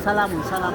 Salam, salam.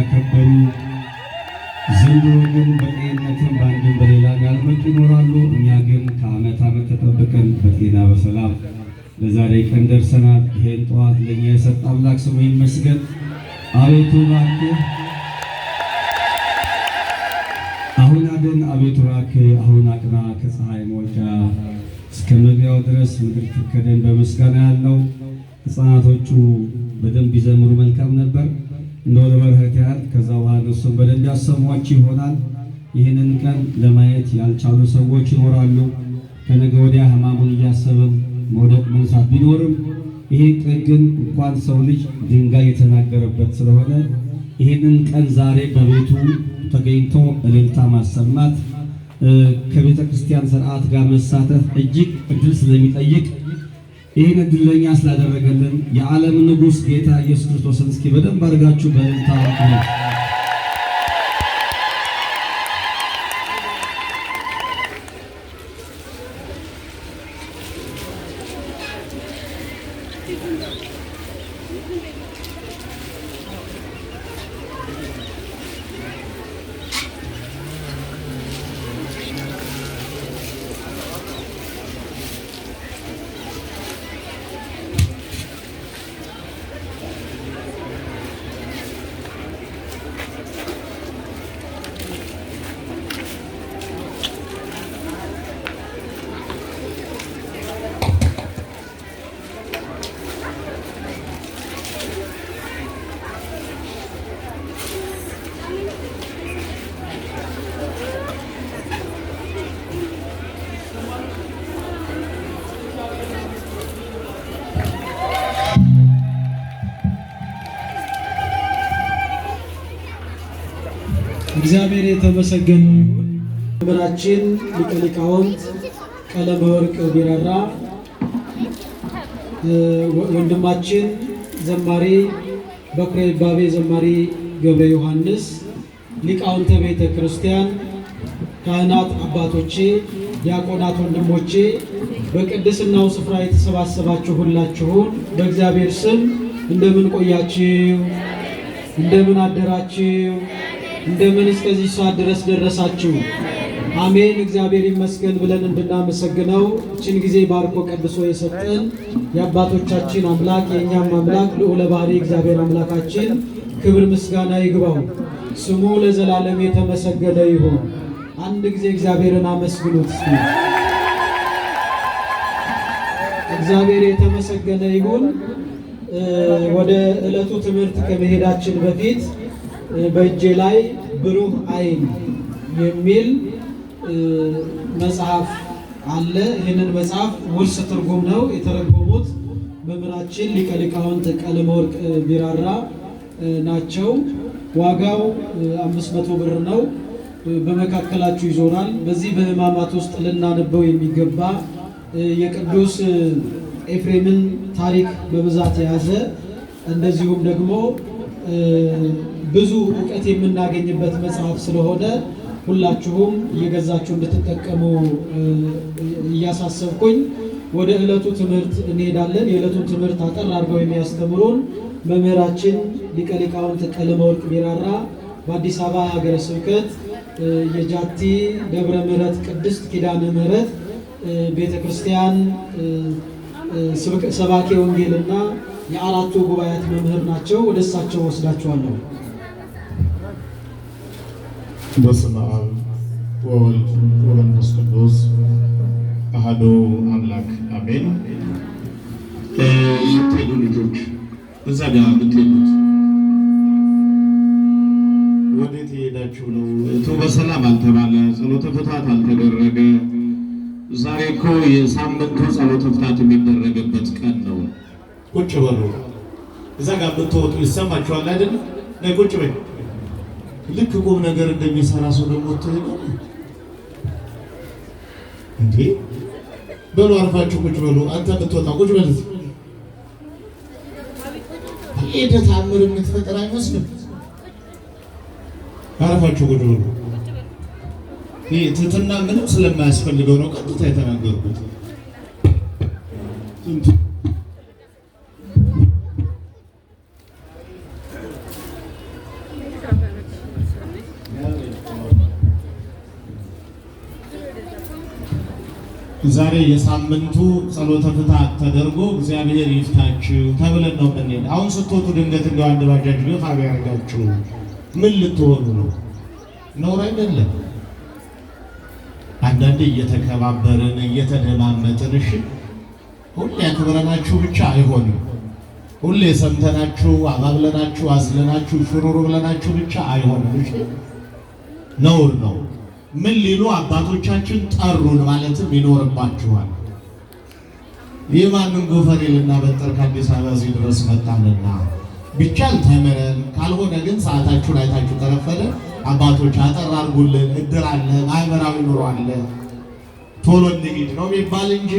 ያከበሩ ዘንድሮ ግን በጤንነትም በአንድም በሌላም ያልመጡ ይኖራሉ። እኛ ግን ከዓመት ዓመት ተጠብቀን በጤና በሰላም ለዛሬ ቀን ደርሰናል። ይሄን ጠዋት ለእኛ የሰጠ አምላክ ስሙ ይመስገን። አቤቱ እባክህ አሁን አድን፣ አቤቱ እባክህ አሁን አቅና። ከፀሐይ መውጫ እስከ መግቢያው ድረስ ምድር ትከደን በምስጋና ያለው ሕፃናቶቹ በደንብ ይዘምሩ መልካም ነበር። እንደው ለበረከት ያህል ከዛ በኋላ እሱም በደንብ ያሰሟችሁ ይሆናል። ይህንን ቀን ለማየት ያልቻሉ ሰዎች ይኖራሉ። ከነገ ወዲያ ሕማሙን እያሰብን መውደቅ መንሳት ቢኖርም ይሄ ቀን ግን እንኳን ሰው ልጅ ድንጋይ የተናገረበት ስለሆነ ይህንን ቀን ዛሬ በቤቱ ተገኝቶ እልልታ ማሰማት ከቤተ ክርስቲያን ስርዓት ጋር መሳተፍ እጅግ እድል ስለሚጠይቅ ይህን እድል ለእኛ ስላደረገልን የዓለም ንጉሥ ጌታ ኢየሱስ ክርስቶስን እስኪ በደንብ አድርጋችሁ በእልልታ ነው። እግዚአብሔር የተመሰገነ መምህራችን ሊቀ ሊቃውንት ቀለመ ወርቅ ቢራራ፣ ወንድማችን ዘማሪ በኩረ ይባቤ ዘማሪ ገብረ ዮሐንስ፣ ሊቃውንተ ቤተ ክርስቲያን፣ ካህናት አባቶቼ፣ ዲያቆናት ወንድሞቼ፣ በቅድስናው ስፍራ የተሰባሰባችሁ ሁላችሁን በእግዚአብሔር ስም እንደምን ቆያችሁ? እንደምን አደራችሁ? እንደምን እስከዚህ ሰዓት ድረስ ደረሳችሁ? አሜን። እግዚአብሔር ይመስገን ብለን እንድናመሰግነው እችን ጊዜ ባርኮ ቀድሶ የሰጠን የአባቶቻችን አምላክ የእኛም አምላክ ልዑለ ባሕርይ እግዚአብሔር አምላካችን ክብር ምስጋና ይግባው። ስሙ ለዘላለም የተመሰገነ ይሁን። አንድ ጊዜ እግዚአብሔርን አመስግኑት። እግዚአብሔር የተመሰገነ ይሁን። ወደ ዕለቱ ትምህርት ከመሄዳችን በፊት በእጄ ላይ ብሩህ ዓይን የሚል መጽሐፍ አለ። ይህንን መጽሐፍ ውርስ ትርጉም ነው የተረጎሙት መምህራችን ሊቀ ሊቃውንት ቀለመ ወርቅ ቢራራ ናቸው። ዋጋው 500 ብር ነው። በመካከላችሁ ይዞራል። በዚህ በሕማማት ውስጥ ልናነበው የሚገባ የቅዱስ ኤፍሬምን ታሪክ በብዛት የያዘ እንደዚሁም ደግሞ ብዙ ዕውቀት የምናገኝበት መጽሐፍ ስለሆነ ሁላችሁም እየገዛችሁ እንድትጠቀሙ እያሳሰብኩኝ ወደ ዕለቱ ትምህርት እንሄዳለን። የዕለቱን ትምህርት አጠር አድርገው የሚያስተምሩን መምህራችን ሊቀ ሊቃውንት ቀለመ ወርቅ ቢራራ በአዲስ አበባ ሀገረ ስብከት የጃቲ ደብረ ምሕረት ቅድስት ኪዳነ ምሕረት ቤተ ክርስቲያን ሰባኬ ወንጌልና የአራቱ ጉባኤያት መምህር ናቸው። ወደ እሳቸው ወስዳቸዋለሁ። በስመ አብ ወወልድ ወመንፈስ ቅዱስ አሐዱ አምላክ አሜን። የምትሄዱ ልጆች እዛ ጋር የምትሄዱት ወዴት የሄዳችሁ ነው? እቱ በሰላም አልተባለ፣ ጸሎተ ፍትሐት አልተደረገ። ዛሬ እኮ የሳምንቱ ጸሎተ ፍትሐት የሚደረግበት ቀን ነው። ቁጭ በሉ። እዛ ጋር ብትወጡ ይሰማችኋል አይደል? ነይ ቁጭ በይ። ልክ ቁም ነገር እንደሚሰራ ሰው ደግሞ ትሄዱ እንዴ? በሉ አርፋችሁ ቁጭ በሉ። አንተ ብትወጣ ቁጭ በል። ሄደ ታምር የምትፈጥር አይመስልም። አርፋችሁ ቁጭ በሉ። ይህ ትህትና ምንም ስለማያስፈልገው ነው ቀጥታ የተናገርኩት። ዛሬ የሳምንቱ ጸሎተ ፍትሐት ተደርጎ እግዚአብሔር ይፍታችሁ ተብለን ነው የምንሄድ። አሁን ስትወጡ ድንገት እንደው አንድ ባጃጅ ገፋ ቢያደርጋችሁ ምን ልትሆኑ ነው? ነውር አይደለም? አንዳንዴ እየተከባበርን እየተደማመጥን እሺ፣ ሁሌ አክብረናችሁ ብቻ አይሆንም። ሁሌ ሰምተናችሁ አባብለናችሁ አዝለናችሁ ሽሩሩ ብለናችሁ ብቻ አይሆንም። እሺ፣ ነውር ነው። ምን ሊሉ አባቶቻችን ጠሩን ማለትም ይኖርባችኋል። የማንን ጎፈሬ ልናበጠር ከአዲስ አበባ እዚህ ድረስ መጣንና ቢቻል ተምረን፣ ካልሆነ ግን ሰዓታችሁን አይታችሁ ከረፈደ አባቶች አጠር አድርጉልን፣ እድር አለ፣ ማህበራዊ ኑሮ አለ፣ ቶሎ እንሂድ ነው የሚባል እንጂ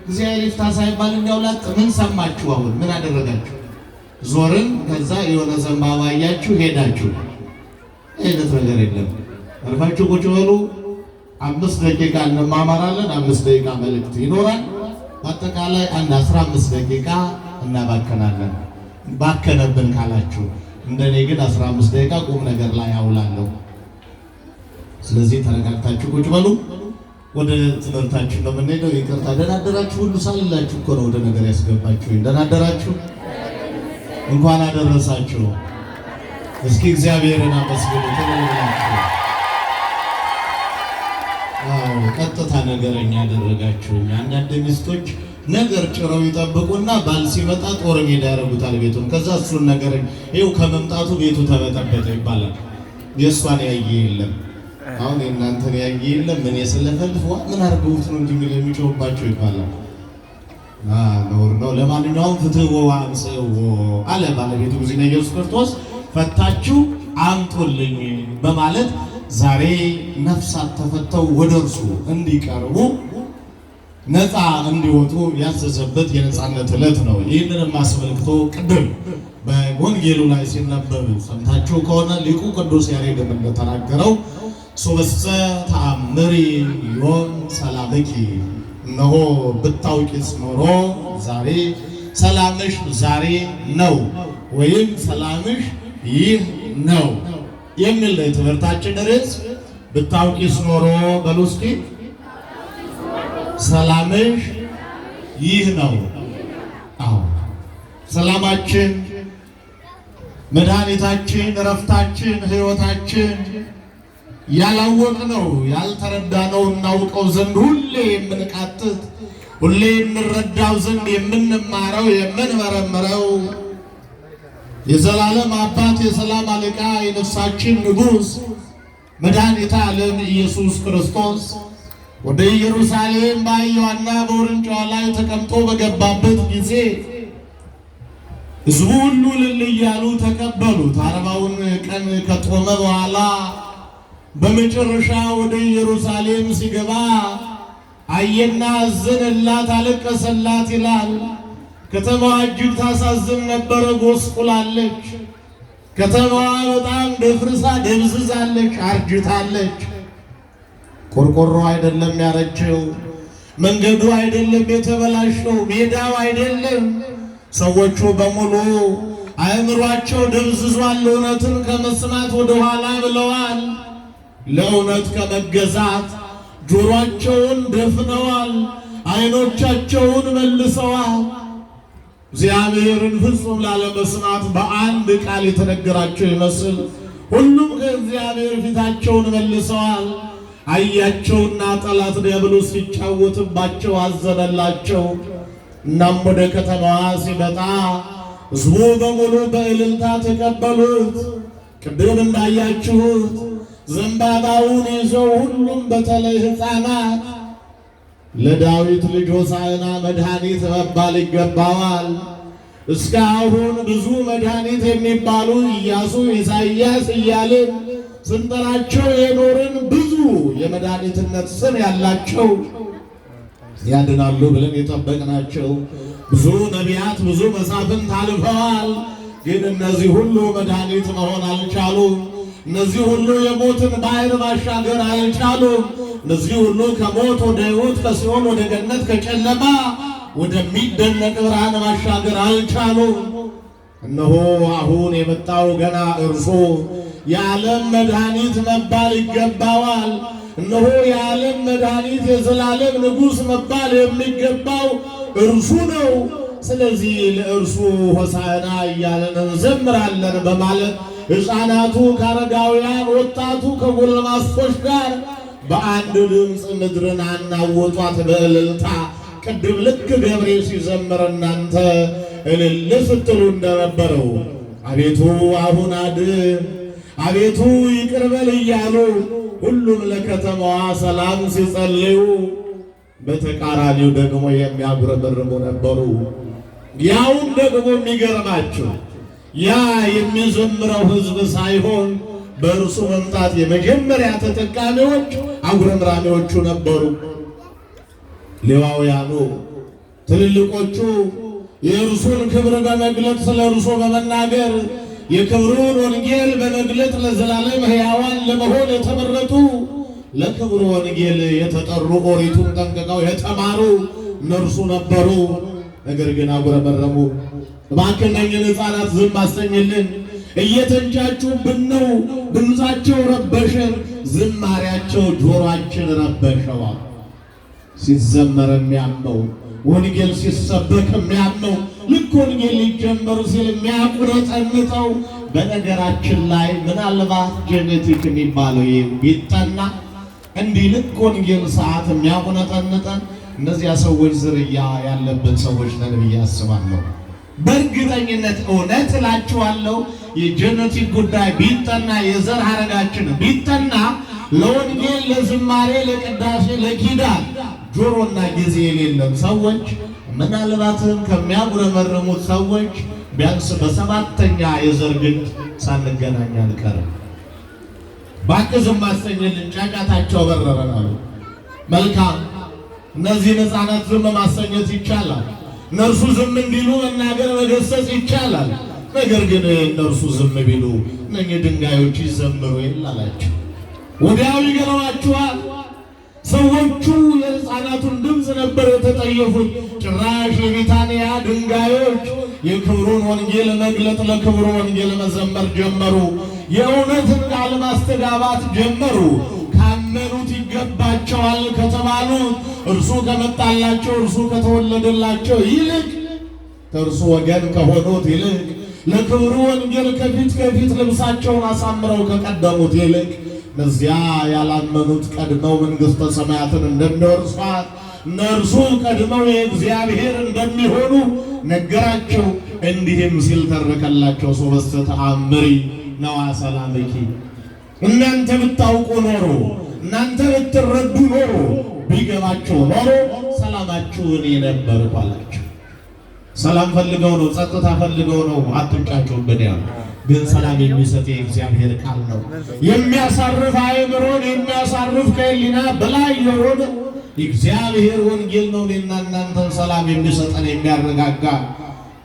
እግዚአብሔር ይፍታ ሳይባል እንዲያውላጥ ምን ሰማችሁ? አሁን ምን አደረጋችሁ? ዞርን፣ ከዛ የሆነ ዘንባባ እያችሁ ሄዳችሁ። አይነት ነገር የለም። አልፋችሁ ቁጭ በሉ። 5 ደቂቃ እንማማራለን። 5 ደቂቃ መልእክት ይኖራል። በአጠቃላይ አንድ 15 ደቂቃ እናባከናለን። ባከነብን ካላችሁ እንደኔ ግን 15 ደቂቃ ቁም ነገር ላይ አውላለሁ። ስለዚህ ተረጋግታችሁ ቁጭ በሉ። ወደ ትምህርታችን ነው የምንሄደው። ይቅርታ ደህና አደራችሁ ሁሉ ሳልላችሁ እኮ ነው ወደ ነገር ያስገባችሁ። ደህና አደራችሁ፣ እንኳን አደረሳችሁ። እስኪ እግዚአብሔርን አመስግኑ ተለላችሁ። ቀጥታ ነገረኛ ያደረጋችሁኝ። አንዳንድ ሚስቶች ነገር ጭረው ይጠብቁና ባል ሲመጣ ጦር ሜዳ ያደርጉታል ቤቱን። ከዛ እሱን ነገር ይኸው ከመምጣቱ ቤቱ ተበጠበጠ ይባላል። የእሷን ያየ የለም። አሁን የእናንተን ያየ የለም። ምን የሰለፈልፍ ምን አድርገውት ነው እንዲህ የሚጮህባቸው ይባላል። ነውር ነው። ለማንኛውም ፍትህ ወአምጽኡ አለ ባለቤቱ እግዚእነ ኢየሱስ ክርስቶስ፣ ፈታችሁ አምጡልኝ በማለት ዛሬ ነፍሳት ተፈተው ወደ እርሱ እንዲቀርቡ ነፃ እንዲወጡ ያዘዘበት የነፃነት ዕለት ነው። ይህንንም አስመልክቶ ቅድም በወንጌሉ ላይ ሲነበብ ሰምታችሁ ከሆነ ሊቁ ቅዱስ ያሬድም እንደተናገረው ሶበሰ ተአምሪ ዮም ሰላምኪ፣ እነሆ ብታውቂስ ኖሮ ዛሬ ሰላምሽ ዛሬ ነው ወይም ሰላምሽ ይህ ነው የሚል ነው የትምህርታችን ርዕስ። ብታውቂስ ኖሮ በሉ እስኪ፣ ሰላምሽ ይህ ነው። አዎ ሰላማችን፣ መድኃኒታችን፣ እረፍታችን፣ ሕይወታችን ያላወቅነው ያልተረዳነው እናውቀው ዘንድ ሁሌ የምንቃትት ሁሌ እንረዳው ዘንድ የምንማረው የምንመረምረው የዘላለም አባት የሰላም አለቃ የነፍሳችን ንጉሥ መድኃኒተ ዓለም ኢየሱስ ክርስቶስ ወደ ኢየሩሳሌም በአህያዋና በውርንጫዋ ላይ ተቀምጦ በገባበት ጊዜ ሕዝቡ ሁሉ እልል እያሉ ተቀበሉት። 40ውን ቀን ከጦመ በኋላ በመጨረሻ ወደ ኢየሩሳሌም ሲገባ አየና አዘነላት፣ አለቀሰላት ይላል። ከተማዋ እጅግ ታሳዝን ነበረ፣ ጎስቁላለች። ከተማዋ በጣም ደፍርሳ ደብዝዛለች፣ አርጅታለች። ቆርቆሮ አይደለም ያረጀው፣ መንገዱ አይደለም የተበላሸው፣ ሜዳው አይደለም። ሰዎቹ በሙሉ አእምሯቸው ደብዝዟል። እውነትን ከመስማት ወደ ኋላ ብለዋል። ለእውነት ከመገዛት ጆሮአቸውን ደፍነዋል፣ አይኖቻቸውን መልሰዋል። እግዚአብሔርን ፍጹም ላለመስማት በአንድ ቃል የተነገራቸው ይመስል ሁሉም ከእግዚአብሔር ፊታቸውን መልሰዋል። አያቸውና ጠላት ዲያብሎስ ሲጫወትባቸው አዘነላቸው። እናም ወደ ከተማዋ ሲመጣ ሕዝቡ በሙሉ በእልልታ ተቀበሉት። ቅድም እንዳያችሁት ዘንባባውን ይዘው ሁሉም በተለይ ሕፃናት ለዳዊት ልጅ ሆሳዕና መድኃኒት መባል ይገባዋል። እስካሁን ብዙ መድኃኒት የሚባሉ ኢያሱ፣ ኢሳይያስ እያልን ስንጠራቸው የኖርን ብዙ የመድኃኒትነት ስም ያላቸው ያድናሉ ብለን የጠበቅናቸው ብዙ ነቢያት፣ ብዙ መሳፍንት አልፈዋል። ግን እነዚህ ሁሉ መድኃኒት መሆን አልቻሉም። እነዚህ ሁሉ የሞትን ባህር ማሻገር አልቻሉም። እነዚህ ሁሉ ከሞት ወደ ሕይወት፣ ከሲኦል ወደ ገነት፣ ከጨለማ ወደሚደነቅ ብርሃን ማሻገር አልቻሉም። እነሆ አሁን የመጣው ገና እርሱ የዓለም መድኃኒት መባል ይገባዋል። እነሆ የዓለም መድኃኒት የዘላለም ንጉሥ መባል የሚገባው እርሱ ነው። ስለዚህ ለእርሱ ሆሳዕና እያለን እንዘምራለን በማለት ሕፃናቱ ከአረጋውያን፣ ወጣቱ ከጎልማሶች ጋር በአንድ ድምፅ ምድርን አናወጧት በእልልታ። ቅድም ልክ ገብርኤል ሲዘምር እናንተ እልል ስትሉ እንደነበረው አቤቱ አሁን አድን፣ አቤቱ ይቅር በል እያሉ ሁሉም ለከተማዋ ሰላም ሲጸልዩ፣ በተቃራኒው ደግሞ የሚያጉረመርሙ ነበሩ። ያውም ደግሞ የሚገርማቸው ያ የሚዘምረው ሕዝብ ሳይሆን በእርሱ መምጣት የመጀመሪያ ተጠቃሚዎች አጉረምራሚዎቹ ነበሩ። ሌዋውያኑ ትልልቆቹ የእርሱን ክብር በመግለጥ ስለ እርሱ በመናገር የክብሩን ወንጌል በመግለጥ ለዘላለም ሕያዋን ለመሆን የተመረጡ ለክብሩ ወንጌል የተጠሩ ኦሪቱን ጠንቅቀው የተማሩ እነርሱ ነበሩ። ነገር ግን አጉረመረሙ። እባክህ እነኝህን ሕፃናት ዝም አሰኝልን፣ እየተንጫጩብን ነው፣ ድምፃቸው ረበሸን፣ ዝማሪያቸው ጆሮአችን ረበሸዋል። ሲዘመር የሚያመው ወንጌል ሲሰበክ የሚያመው ልክ ወንጌል ሊጀመር ሲል የሚያቁረጠንጠው። በነገራችን ላይ ምናልባት ጄኔቲክ የሚባለው ቢጠና እንዲህ ልክ ወንጌል ሰዓት የሚያቁነጠንጠን እነዚያ ሰዎች ዝርያ ያለበት ሰዎች ነን ብዬ አስባለሁ። በእርግጠኝነት እውነት እላችኋለሁ የጄኔቲክ ጉዳይ ቢጠና የዘር ሐረጋችን ቢጠና ለወንጌል፣ ለዝማሬ፣ ለቅዳሴ፣ ለኪዳን ጆሮና ጊዜ የሌለን ሰዎች ምናልባትም ከሚያጉረመርሙት ሰዎች ቢያንስ በሰባተኛ የዘር ግንድ ሳንገናኝ አንቀርም። እባክህ ዝም አሰኝልን፣ ጫጫታቸው በረረን አሉ። መልካም፣ እነዚህን ሕፃናት ዝም ማሰኘት ይቻላል። እነርሱ ዝም እንዲሉ መናገር መገሰጽ ይቻላል። ነገር ግን እነርሱ ዝም ቢሉ እነኚህ ድንጋዮች ይዘምሩ የለ አላቸው። ወዲያው ይገርማችኋል፣ ሰዎቹ የሕፃናቱን ድምፅ ነበር የተጠየፉት። ጭራሽ የቢታንያ ድንጋዮች የክብሩን ወንጌል መግለጥ ለክብሩ ወንጌል መዘመር ጀመሩ። የእውነትን ቃል ማስተጋባት ጀመሩ። ካመኑት ይገባቸዋል ከተባሉት እርሱ ከመጣላቸው እርሱ ከተወለደላቸው ይልቅ ከእርሱ ወገን ከሆኑት ይልቅ ለክብሩ ወንጌል ከፊት ከፊት ልብሳቸውን አሳምረው ከቀደሙት ይልቅ እነዚያ ያላመኑት ቀድመው መንግሥተ ሰማያትን እንደሚወርሷት እነርሱ ቀድመው የእግዚአብሔር እንደሚሆኑ ነገራቸው። እንዲህም ሲል ተረከላቸው። ሶበሰ ተአምሪ ነዋ ሰላምኪ፣ እናንተ ብታውቁ ኖሮ፣ እናንተ ብትረዱ ኖሮ፣ ቢገባቸው ኖሮ ሰላማችሁን የነበርኩ አላቸው። ሰላም ፈልገው ነው፣ ጸጥታ ፈልገው ነው አትንጫጩብን ያሉ። ግን ሰላም የሚሰጥ የእግዚአብሔር ቃል ነው። የሚያሳርፍ አእምሮን የሚያሳርፍ ከሕሊና በላይ የሆነ እግዚአብሔር ወንጌል ነው። እኔና እናንተን ሰላም የሚሰጠን የሚያረጋጋ።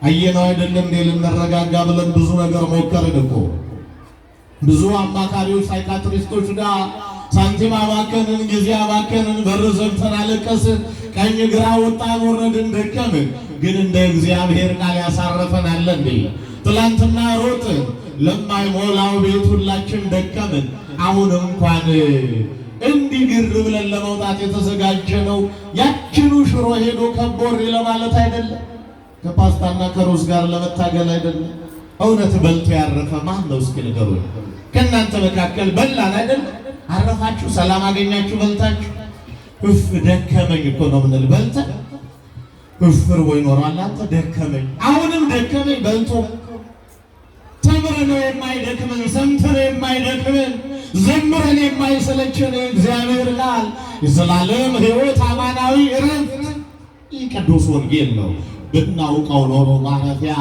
አየነው አይደለም እንዴ? ልንረጋጋ ብለን ብዙ ነገር ሞከርን እኮ። ብዙ አማካሪዎች ሳይካትሪስቶች ጋር ሳንቲም አባከንን፣ ጊዜ አባከንን፣ በር ዘግተን አለቀስን፣ ቀኝ ግራ ወጣን ወረድን፣ ደከምን። ግን እንደ እግዚአብሔር ቃል ያሳረፈን አለ እንዴ? ትላንትና ሮጥን፣ ለማይሞላው ቤት ሁላችን ደከምን። አሁን እንኳን እንዲህ ግር ብለን ለመውጣት የተዘጋጀ ነው ያችኑ ሽሮ ሄዶ ከቦሬ ለማለት አይደለም፣ ከፓስታና ከሩዝ ጋር ለመታገል አይደለም። እውነት በልቶ ያረፈ ማን ነው? እስኪ ንገሩኝ። ከእናንተ መካከል በላን አይደለም? አረፋችሁ? ሰላም አገኛችሁ በልታችሁ? እፍ ደከመኝ እኮ ነው ምንል በልተን እፍር ወይ ኖሯል። አንተ ደከመኝ፣ አሁንም ደከመኝ በልቶ ተምረን የማይደክመን ሰምተን የማይደክመን ዘምረን የማይሰለቸን እግዚአብሔር ቃል የዘላለም ሕይወት አማናዊ ዕረፍት ይህ ቅዱስ ወንጌል ነው። ብናውቀው ኖሮ ማረፊያ፣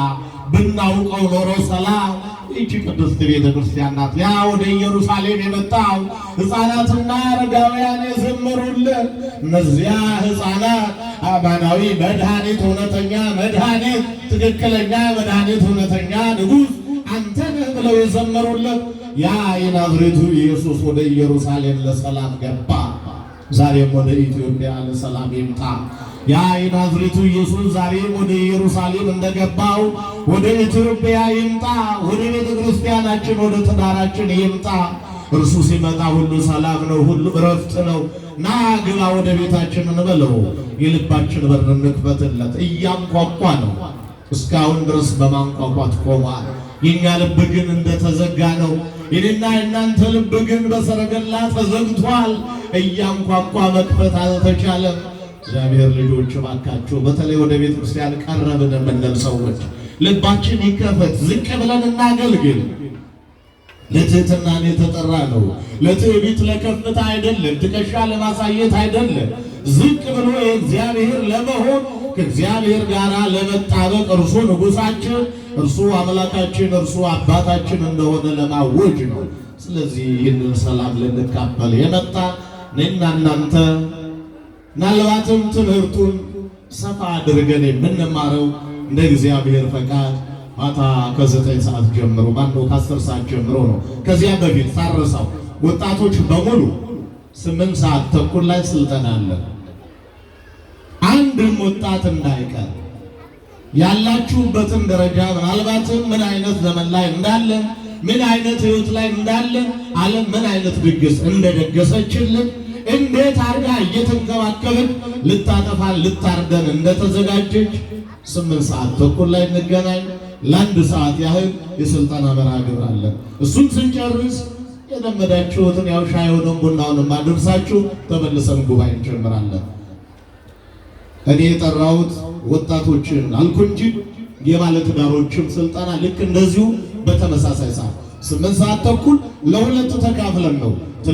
ብናውቀው ኖሮ ሰላም። ይህች ቅድስት ቤተ ክርስቲያን ናት። ያ ወደ ኢየሩሳሌም የመጣው ሕፃናትና አረጋውያን የዘመሩልን እነዚያ ሕፃናት አማናዊ መድኃኒት፣ እውነተኛ መድኃኒት፣ ትክክለኛ መድኃኒት፣ እውነተኛ ንጉሥ አንተ ነህ ብለው የዘመሩለት ያ የናዝሬቱ ኢየሱስ ወደ ኢየሩሳሌም ለሰላም ገባ። ዛሬም ወደ ኢትዮጵያ ለሰላም ይምጣ። ያ የናዝሬቱ ኢየሱስ ዛሬም ወደ ኢየሩሳሌም እንደገባው ወደ ኢትዮጵያ ይምጣ። ወደ ቤተ ክርስቲያናችን፣ ወደ ትዳራችን ይምጣ። እርሱ ሲመጣ ሁሉ ሰላም ነው፣ ሁሉ እረፍት ነው። ና ግባ ወደ ቤታችን እንበለው፣ የልባችን በር እንክፈትለት። እያንኳኳ ነው፣ እስካሁን ድረስ በማንኳኳት ቆሟል። የኛ ልብ ግን እንደተዘጋ ነው። የኔና የእናንተ ልብ ግን በሰረገላ ተዘግቷል። እያንኳኳ መክፈት አልተቻለም። እግዚአብሔር ልጆች እባካችሁ በተለይ ወደ ቤተ ክርስቲያን ቀረብን የምንል ሰዎች ልባችን ይከፈት፣ ዝቅ ብለን እናገልግል። ለትህትናን የተጠራ ነው። ለትዕቢት ለከፍታ አይደለም፣ ትከሻ ለማሳየት አይደለም። ዝቅ ብሎ የእግዚአብሔር ለመሆን ከእግዚአብሔር ጋር ለመጣበቅ እርሱ ንጉሳችን፣ እርሱ አምላካችን፣ እርሱ አባታችን እንደሆነ ለማወጅ ነው። ስለዚህ ይህንን ሰላም ልንካፈል የመጣ እኔና እናንተ ምናልባትም ትምህርቱን ሰፋ አድርገን የምንማረው እንደ እግዚአብሔር ፈቃድ ማታ ከ9 ሰዓት ጀምሮ ማነው ከ10 ሰዓት ጀምሮ ነው። ከዚያ በፊት ሳረሳው ወጣቶች በሙሉ 8 ሰዓት ተኩል ላይ ስልጠና አለ። አንድም ወጣት እንዳይቀር ያላችሁበትን ደረጃ ምናልባትም ምን አይነት ዘመን ላይ እንዳለ፣ ምን አይነት ህይወት ላይ እንዳለ፣ ዓለም ምን አይነት ድግስ እንደደገሰችልን፣ እንዴት አርጋ እየተንከባከበን ልታጠፋን ልታርደን እንደተዘጋጀች 8 ሰዓት ተኩል ላይ እንገናኝ። ለ1 ሰዓት ያህል የስልጠና መርሃ ግብር አለ። እሱን ስንጨርስ የለመዳችሁትን ያው ሻዩንም ቡናውንም አድርሳችሁ ተመልሰን ጉባኤ እንጀምራለን። እኔ የጠራሁት ወጣቶችን አልኩ እንጂ የባለትዳሮችም ስልጠና ልክ እንደዚሁ በተመሳሳይ ሰዓት 8 ሰዓት ተኩል ለ2 ተካፍለን ነው።